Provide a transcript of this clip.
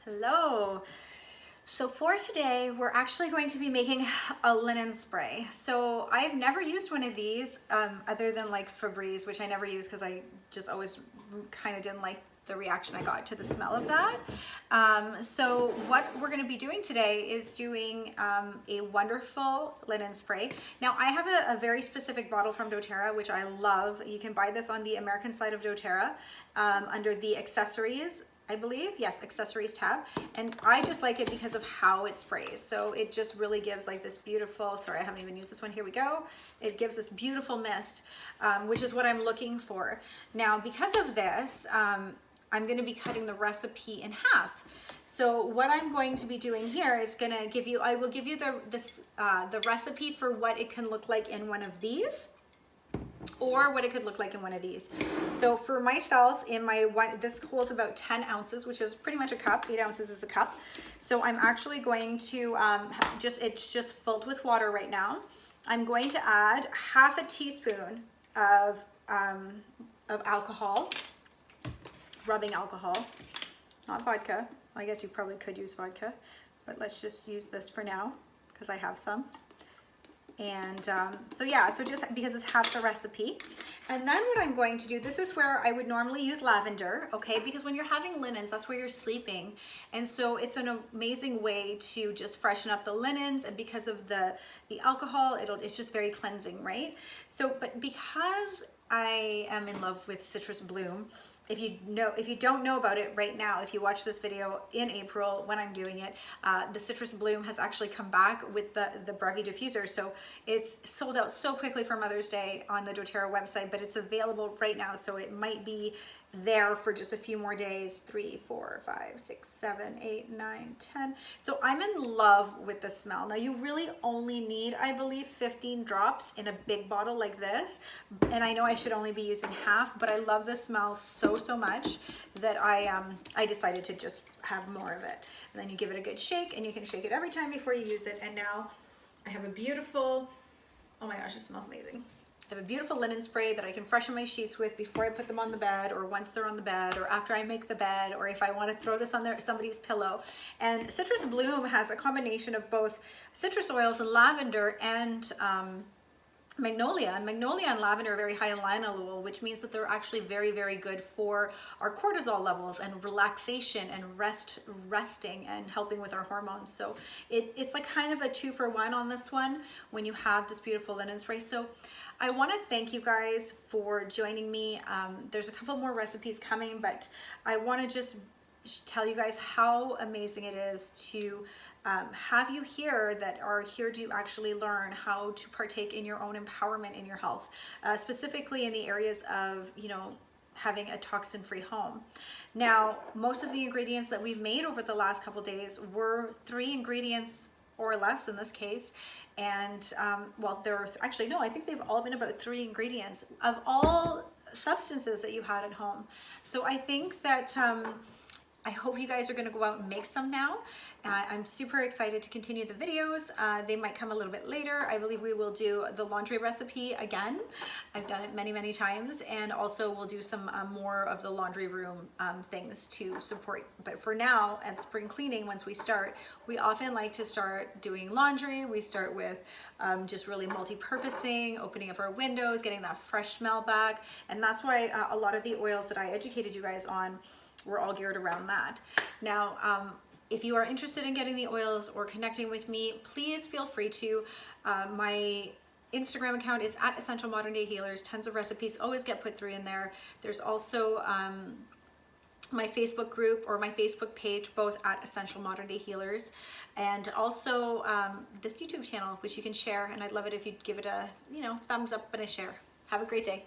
Hello. So for today, we're actually going to be making a linen spray. So I've never used one of these other than like Febreze, which I never use because I just always kind of didn't like the reaction I got to the smell of that. So what we're going to be doing today is doing a wonderful linen spray. Now I have a very specific bottle from doTERRA, which I love. You can buy this on the American side of doTERRA under the accessories, I believe. Yes, accessories tab. And I just like it because of how it sprays. So it just really gives like this beautiful, sorry, I haven't even used this one. Here we go. It gives this beautiful mist, which is what I'm looking for. Now, because of this, I'm going to be cutting the recipe in half. So what I'm going to be doing here is going to give you, I will give you the recipe for what it can look like in one of these, or what it could look like in one of these. So for myself, in my one, this holds about 10 ounces, which is pretty much a cup. 8 ounces is a cup. So I'm actually going to it's just filled with water right now. I'm going to add half a teaspoon of alcohol, rubbing alcohol, not vodka. I guess you probably could use vodka, but let's just use this for now because I have some. And so yeah, so just because it's half the recipe. And then what I'm going to do, this is where I would normally use lavender, okay? Because when you're having linens, that's where you're sleeping. And so it's an amazing way to just freshen up the linens, and because of the alcohol, it's just very cleansing, right? So, but because I am in love with Citrus Bloom, if you don't know about it right now, if you watch this video in April when I'm doing it, the Citrus Bloom has actually come back with the Brevi diffuser. So it's sold out so quickly for Mother's Day on the doTERRA website, but it's available right now. So it might be there for just a few more days. 3, 4, 5, 6, 7, 8, 9, 10. So I'm in love with the smell. Now you really only need, I believe, 15 drops in a big bottle like this. And I know I should only be using half, but I love the smell so much that I decided to just have more of it. And then you give it a good shake, and you can shake it every time before you use it. And now I have a beautiful, oh my gosh, it smells amazing. I have a beautiful linen spray that I can freshen my sheets with before I put them on the bed, or once they're on the bed, or after I make the bed, or if I want to throw this on somebody's pillow. And Citrus Bloom has a combination of both citrus oils and lavender and magnolia. And magnolia and lavender are very high in linalool, which means that they're actually very good for our cortisol levels and relaxation and resting and helping with our hormones. So it's like kind of a 2-for-1 on this one when you have this beautiful linen spray. So I want to thank you guys for joining me. There's a couple more recipes coming, but I want to just tell you guys how amazing it is to have you here that are here to actually learn how to partake in your own empowerment in your health, specifically in the areas of, having a toxin-free home. Now, most of the ingredients that we've made over the last couple days were 3 ingredients or less in this case. And well, actually, no, I think they've all been about 3 ingredients of all substances that you had at home. So I think that I hope you guys are going to go out and make some now. I'm super excited to continue the videos. They might come a little bit later. I believe we will do the laundry recipe again. I've done it many times, and also we'll do some more of the laundry room things to support. But for now, at spring cleaning, once we start, we often like to start doing laundry. We start with just really multi-purposing, opening up our windows, getting that fresh smell back. And that's why a lot of the oils that I educated you guys on were all geared around that. Now, if you are interested in getting the oils or connecting with me, please feel free to. My Instagram account is at Essential Modern Day Healers. Tons of recipes always get put through in there. There's also my Facebook group or my Facebook page, both at Essential Modern Day Healers, and also this YouTube channel, which you can share. And I'd love it if you'd give it a thumbs up and a share. Have a great day.